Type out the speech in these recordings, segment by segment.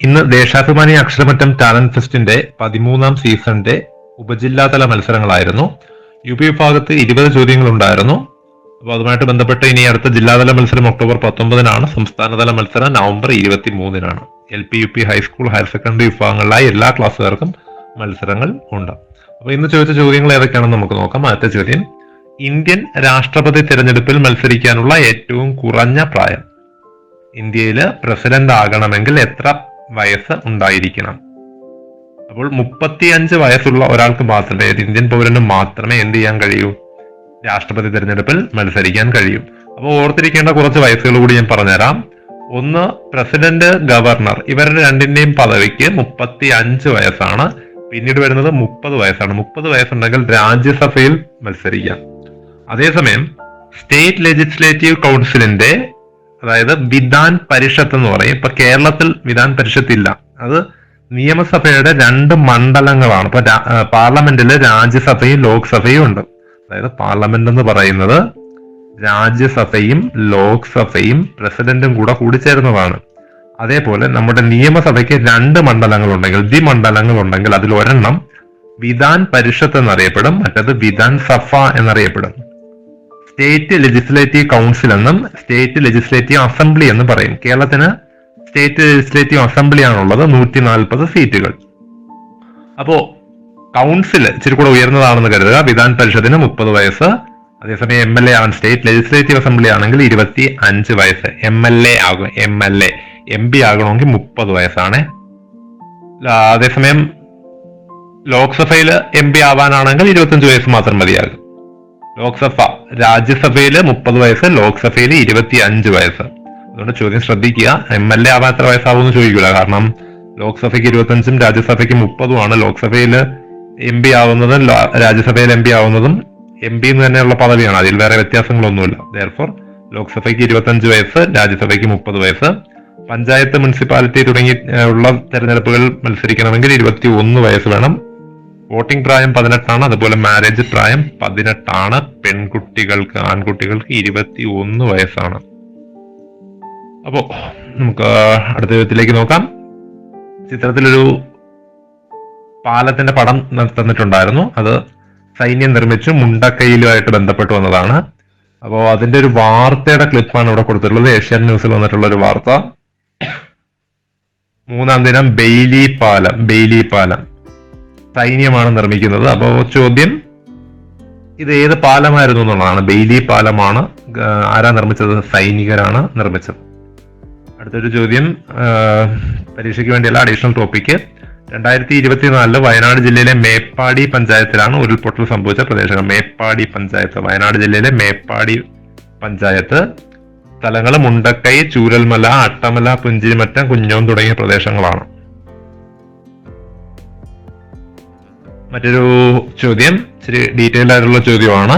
ഇന്ന് ദേശാഭിമാനി അക്ഷരമറ്റം ടാലന്റ് ഫെസ്റ്റിന്റെ 13ാം സീസണിന്റെ ഉപജില്ലാതല മത്സരങ്ങളായിരുന്നു. U P വിഭാഗത്ത് 20 ചോദ്യങ്ങൾ ഉണ്ടായിരുന്നു. അപ്പോൾ അതുമായിട്ട് ബന്ധപ്പെട്ട് ഇനി അടുത്ത ജില്ലാതല മത്സരം ഒക്ടോബർ 19-നാണ്. സംസ്ഥാനതല മത്സരം നവംബർ 23-നാണ്. LP, UP, high school, higher secondary വിഭാഗങ്ങളിലായി എല്ലാ ക്ലാസ്സുകാർക്കും മത്സരങ്ങൾ ഉണ്ട്. അപ്പൊ ഇന്ന് ചോദിച്ച ചോദ്യങ്ങൾ ഏതൊക്കെയാണെന്ന് നമുക്ക് നോക്കാം. ആദ്യത്തെ ചോദ്യം, ഇന്ത്യൻ രാഷ്ട്രപതി തിരഞ്ഞെടുപ്പിൽ മത്സരിക്കാനുള്ള ഏറ്റവും കുറഞ്ഞ പ്രായം. ഇന്ത്യയിൽ പ്രസിഡന്റ് ആകണമെങ്കിൽ എത്ര വയസ്സ് ഉണ്ടായിരിക്കണം? അപ്പോൾ 35 വയസ്സുള്ള ഒരാൾക്ക് മാത്രമേ, ഇന്ത്യൻ പൗരന് മാത്രമേ എന്ത് ചെയ്യാൻ കഴിയൂ? രാഷ്ട്രപതി തിരഞ്ഞെടുപ്പിൽ മത്സരിക്കാൻ കഴിയും. അപ്പോൾ ഓർത്തിരിക്കേണ്ട കുറച്ച് വയസ്സുകൾ കൂടി ഞാൻ പറഞ്ഞുതരാം. ഒന്ന്, പ്രസിഡന്റ്, ഗവർണർ, ഇവരുടെ രണ്ടിന്റെയും പദവിക്ക് 35 വയസ്സാണ്. പിന്നീട് വരുന്നത് 30 വയസ്സാണ്. 30 വയസ്സുണ്ടെങ്കിൽ രാജ്യസഭയിൽ മത്സരിക്കാം. അതേസമയം സ്റ്റേറ്റ് ലെജിസ്ലേറ്റീവ് കൗൺസിലിന്റെ, അതായത് വിധാൻ പരിഷത്ത് എന്ന് പറയും. ഇപ്പൊ കേരളത്തിൽ വിധാൻ പരിഷത്ത് ഇല്ല. അത് നിയമസഭയുടെ 2 മണ്ഡലങ്ങളാണ്. ഇപ്പൊ പാർലമെന്റില് രാജ്യസഭയും ലോക്സഭയും ഉണ്ട്. അതായത് പാർലമെന്റ് എന്ന് പറയുന്നത് രാജ്യസഭയും ലോക്സഭയും പ്രസിഡന്റും കൂടെ കൂടിച്ചേരുന്നതാണ്. അതേപോലെ നമ്മുടെ നിയമസഭയ്ക്ക് 2 മണ്ഡലങ്ങളുണ്ടെങ്കിൽ, ദ്വിമണ്ഡലങ്ങളുണ്ടെങ്കിൽ അതിൽ ഒരെണ്ണം വിധാൻ പരിഷത്ത് എന്നറിയപ്പെടും, മറ്റത് വിധാൻ സഭ എന്നറിയപ്പെടും. സ്റ്റേറ്റ് ലെജിസ്ലേറ്റീവ് കൗൺസിൽ എന്നും സ്റ്റേറ്റ് ലെജിസ്ലേറ്റീവ് അസംബ്ലി എന്നും പറയും. കേരളത്തിന് സ്റ്റേറ്റ് ലെജിസ്ലേറ്റീവ് അസംബ്ലി ആണുള്ളത്, 140 സീറ്റുകൾ. അപ്പോ കൗൺസിൽ ഇച്ചിരി കൂടെ ഉയർന്നതാണെന്ന് കരുതുക. വിധാൻ പരിഷത്തിന് 30 വയസ്സ്. അതേസമയം MLA ആവാൻ സ്റ്റേറ്റ് ലെജിസ്ലേറ്റീവ് അസംബ്ലി ആണെങ്കിൽ 25 വയസ്സ്. MP ആകണമെങ്കിൽ 30 വയസ്സാണ്. അതേസമയം ലോക്സഭയിൽ MP ആവാനാണെങ്കിൽ 25 വയസ്സ് മാത്രം മതിയാകും. രാജ്യസഭയിൽ 30 വയസ്സ്, ലോക്സഭയിൽ 25 വയസ്സ്. അതുകൊണ്ട് ചോദ്യം ശ്രദ്ധിക്കുക. MLA ആവാൻ എത്ര വയസ്സാവുമെന്ന് ചോദിക്കില്ല. കാരണം ലോക്സഭയ്ക്ക് 25ഉം രാജ്യസഭയ്ക്ക് 30ഉമാണ്. ലോക്സഭയിൽ MP ആവുന്നതും രാജ്യസഭയിൽ MP ആവുന്നതും MP എന്ന് തന്നെയുള്ള പദവിയാണ്. അതിൽ വേറെ വ്യത്യാസങ്ങളൊന്നുമില്ല. ദെയർഫോർ ലോക്സഭയ്ക്ക് 25 വയസ്സ്, രാജ്യസഭയ്ക്ക് 30 വയസ്സ്. പഞ്ചായത്ത്, മുനിസിപ്പാലിറ്റി തുടങ്ങി ഉള്ള തെരഞ്ഞെടുപ്പുകൾ മത്സരിക്കണമെങ്കിൽ 21 വയസ്സ് വേണം. വോട്ടിംഗ് പ്രായം 18ആണ്. അതുപോലെ മാരേജ് പ്രായം 18ആണ്. പെൺകുട്ടികൾക്ക്, ആൺകുട്ടികൾക്ക് 21 വയസ്സാണ്. അപ്പോ നമുക്ക് അടുത്ത ചോദ്യത്തിലേക്ക് നോക്കാം. ചിത്രത്തിലൊരു പാലത്തിന്റെ പടം തന്നിട്ടുണ്ടായിരുന്നു. അത് സൈന്യം നിർമ്മിച്ചു മുണ്ടക്കയിലുമായിട്ട് ബന്ധപ്പെട്ട് വന്നതാണ്. അപ്പോൾ അതിന്റെ ഒരു വാർത്തയുടെ ക്ലിപ്പാണ് ഇവിടെ കൊടുത്തിട്ടുള്ളത്. ഏഷ്യാനെറ്റ് ന്യൂസിൽ വന്നിട്ടുള്ള ഒരു വാർത്ത. 3-ാം ദിനം ബെയ്ലി പാലം സൈന്യമാണ് നിർമ്മിക്കുന്നത്. അപ്പോൾ ചോദ്യം, ഇത് ഏത് പാലമായിരുന്നു എന്നുള്ളതാണ്. ബെയ്ലി പാലമാണ്. ആരാ നിർമ്മിച്ചത്? സൈനികരാണ് നിർമ്മിച്ചത്. അടുത്തൊരു ചോദ്യം, പരീക്ഷയ്ക്ക് വേണ്ടിയല്ല, അഡീഷണൽ ടോപ്പിക്ക്. 2024 വയനാട് ജില്ലയിലെ മേപ്പാടി പഞ്ചായത്തിലാണ് ഉരുൾപൊട്ടൽ സംഭവിച്ച പ്രദേശങ്ങൾ. മേപ്പാടി പഞ്ചായത്ത്, വയനാട് ജില്ലയിലെ മേപ്പാടി പഞ്ചായത്ത്. സ്ഥലങ്ങൾ മുണ്ടക്കൈ, ചൂരൽമല, അട്ടമല, പുഞ്ചിരിമറ്റം, കുഞ്ഞോം തുടങ്ങിയ പ്രദേശങ്ങളാണ്. മറ്റൊരു ചോദ്യം ഇച്ചിരി ഡീറ്റെയിൽ ആയിട്ടുള്ള ചോദ്യമാണ്.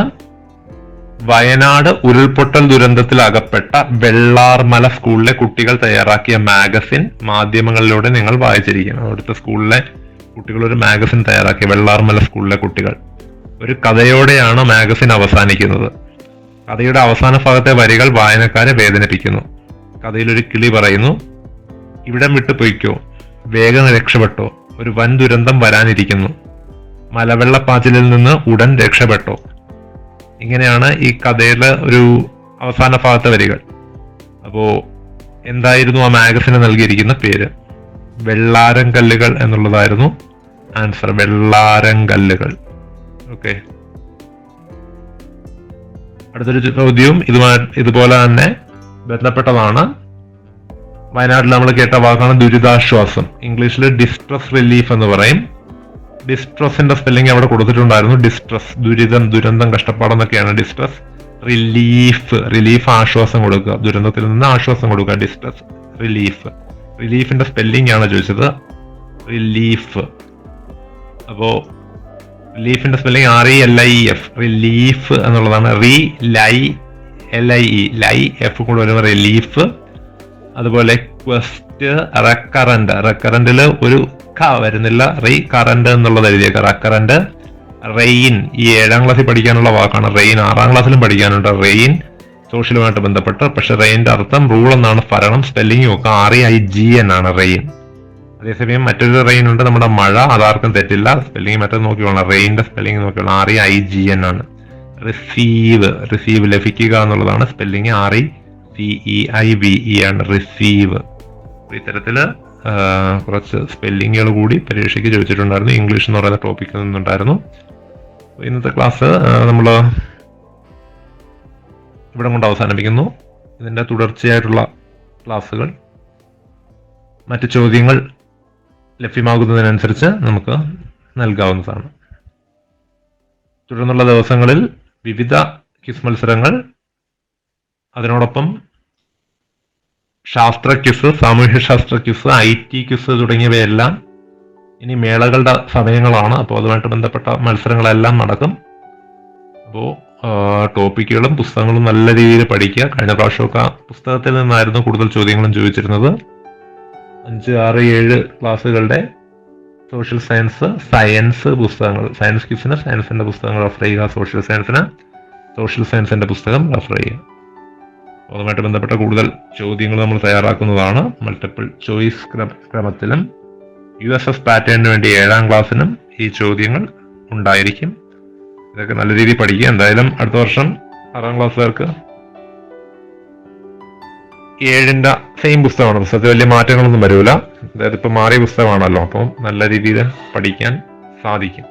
വയനാട് ഉരുൾപൊട്ടൽ ദുരന്തത്തിൽ അകപ്പെട്ട വെള്ളാർമല സ്കൂളിലെ കുട്ടികൾ തയ്യാറാക്കിയ മാഗസിൻ മാധ്യമങ്ങളിലൂടെ നിങ്ങൾ വായിച്ചിരിക്കണം. അവിടുത്തെ സ്കൂളിലെ കുട്ടികൾ ഒരു മാഗസിൻ തയ്യാറാക്കി. വെള്ളാർമല സ്കൂളിലെ കുട്ടികൾ ഒരു കഥയോടെയാണ് മാഗസിൻ അവസാനിക്കുന്നത്. കഥയുടെ അവസാന ഭാഗത്തെ വരികൾ വായനക്കാരെ വേദനിപ്പിക്കുന്നു. കഥയിലൊരു കിളി പറയുന്നു, ഇവിടം വിട്ടു പൊയ്ക്കോ, വേഗം രക്ഷപ്പെട്ടോ, ഒരു വൻ ദുരന്തം വരാനിരിക്കുന്നു, മലവെള്ളപ്പാച്ചിലിൽ നിന്ന് ഉടൻ രക്ഷപ്പെട്ടോ. ഇങ്ങനെയാണ് ഈ കഥയിലെ ഒരു അവസാന ഭാഗത്തെ വരികൾ. അപ്പോ എന്തായിരുന്നു ആ മാഗസിന് നൽകിയിരിക്കുന്ന പേര്? വെള്ളാരം കല്ലുകൾ എന്നുള്ളതായിരുന്നു ആൻസർ. വെള്ളാരം കല്ലുകൾ. ഓക്കെ, അടുത്തൊരു ചോദ്യവും ഇതുപോലെ തന്നെ ബന്ധപ്പെട്ടതാണ്. വയനാട്ടിൽ നമ്മൾ കേട്ട വാക്കാണ് ദുരിതാശ്വാസം. ഇംഗ്ലീഷിൽ ഡിസ്ട്രസ് റിലീഫ് എന്ന് പറയും. ഡിസ്ട്രസിന്റെ സ്പെല്ലിംഗ് അവിടെ കൊടുത്തിട്ടുണ്ടായിരുന്നു. ഡിസ്ട്രസ്, ദുരിതം, ദുരന്തം, കഷ്ടപ്പാടെന്നൊക്കെയാണ് ഡിസ്ട്രസ്. റിലീഫ് ആശ്വാസം കൊടുക്കുക, ദുരന്തത്തിൽ നിന്ന് ആശ്വാസം കൊടുക്കുക. Distress relief. റിലീഫിന്റെ സ്പെല്ലിംഗ് ആണ് ചോദിച്ചത്. റിലീഫ്. അപ്പോ റിലീഫിന്റെ സ്പെല്ലിംഗ് RELIEF. റിലീഫ് എന്നുള്ളതാണ്. LIE കൂടെ വരുമ്പോൾ റിലീഫ്. അതുപോലെ ക്വസ്റ്റ്, റെക്കറന്റ് ഒരു വരുന്നില്ല, റീകറന്റ് എന്നുള്ളത് എഴുതിയേക്കാം. റെക്കറന്റ്. റെയിൻ, ഈ 7ാം ക്ലാസ്സിൽ പഠിക്കാനുള്ള വാക്കാണ്. റെയിൻ 6ാം ക്ലാസ്സിലും പഠിക്കാനുണ്ട്. റെയിൻ സോഷ്യലുമായിട്ട് ബന്ധപ്പെട്ട്. പക്ഷെ റെയിൻ്റെ അർത്ഥം റൂൾ എന്നാണ്. ഭരണം. സ്പെല്ലിംഗ് നോക്കാം. REIGN ആണ് റെയിൻ. അതേസമയം മറ്റൊരു റെയിൻ ഉണ്ട്, നമ്മുടെ മഴ, അതാർക്കും തെറ്റില്ല. സ്പെല്ലിംഗ് മറ്റൊരു നോക്കിക്കോളാം, റെയിൻ്റെ സ്പെല്ലിംഗ് നോക്കിക്കോളാം, REIGN ആണ്. റിസീവ് ലഭിക്കുക എന്നുള്ളതാണ് സ്പെല്ലിംഗ്, RECEIVE ആണ്, റിസീവ്. ഇത്തരത്തില് കുറച്ച് സ്പെല്ലിങ്ങുകൾ കൂടി പരീക്ഷയ്ക്ക് ചോദിച്ചിട്ടുണ്ടായിരുന്നു. ഇംഗ്ലീഷ് എന്ന് പറയുന്ന ടോപ്പിക്കിൽ നിന്നുണ്ടായിരുന്നു. ഇന്നത്തെ ക്ലാസ് നമ്മൾ ഇവിടെ കൊണ്ട് അവസാനിപ്പിക്കുന്നു. ഇതിൻ്റെ തുടർച്ചയായിട്ടുള്ള ക്ലാസ്സുകൾ മറ്റ് ചോദ്യങ്ങൾ ലഭ്യമാകുന്നതിനനുസരിച്ച് നമുക്ക് നൽകാവുന്നതാണ്. തുടർന്നുള്ള ദിവസങ്ങളിൽ വിവിധ ക്വിസ് മത്സരങ്ങൾ, അതിനോടൊപ്പം ശാസ്ത്ര ക്വിസ്, സാമൂഹ്യശാസ്ത്ര ക്വിസ്, IT ക്വിസ് തുടങ്ങിയവയെല്ലാം ഇനി മേളകളുടെ സമയങ്ങളാണ്. അപ്പോൾ അതുമായിട്ട് ബന്ധപ്പെട്ട മത്സരങ്ങളെല്ലാം നടക്കും. അപ്പോൾ ടോപ്പിക്കുകളും പുസ്തകങ്ങളും നല്ല രീതിയിൽ പഠിക്കുക. കഴിഞ്ഞ പ്രാവശ്യമൊക്കെ പുസ്തകത്തിൽ നിന്നായിരുന്നു കൂടുതൽ ചോദ്യങ്ങളും ചോദിച്ചിരുന്നത്. 5, 6, 7 ക്ലാസ്സുകളുടെ സോഷ്യൽ സയൻസ് പുസ്തകങ്ങൾ, സയൻസ് ക്വിസിന് സയൻസിന്റെ പുസ്തകങ്ങൾ റെഫർ ചെയ്യുക, സോഷ്യൽ സയൻസിന് സോഷ്യൽ സയൻസിന്റെ പുസ്തകം റെഫർ ചെയ്യുക. അതുമായിട്ട് ബന്ധപ്പെട്ട കൂടുതൽ ചോദ്യങ്ങൾ നമ്മൾ തയ്യാറാക്കുന്നതാണ്. മൾട്ടിപ്പിൾ ചോയ്സ് ക്രമത്തിലും USS പാറ്റേണിന് വേണ്ടി 7ാം ക്ലാസ്സിനും ഈ ചോദ്യങ്ങൾ ഉണ്ടായിരിക്കും. ഇതൊക്കെ നല്ല രീതിയിൽ പഠിക്കുക. എന്തായാലും അടുത്ത വർഷം 6ാം ക്ലാസ്സുകാർക്ക് 7ന്റെ സെയിം പുസ്തകമാണ്. പുസ്തകത്തിൽ വലിയ മാറ്റങ്ങളൊന്നും വരില്ല. അതായത് ഇപ്പൊ മാറിയ പുസ്തകമാണല്ലോ, അപ്പം നല്ല രീതിയിൽ പഠിക്കാൻ സാധിക്കും.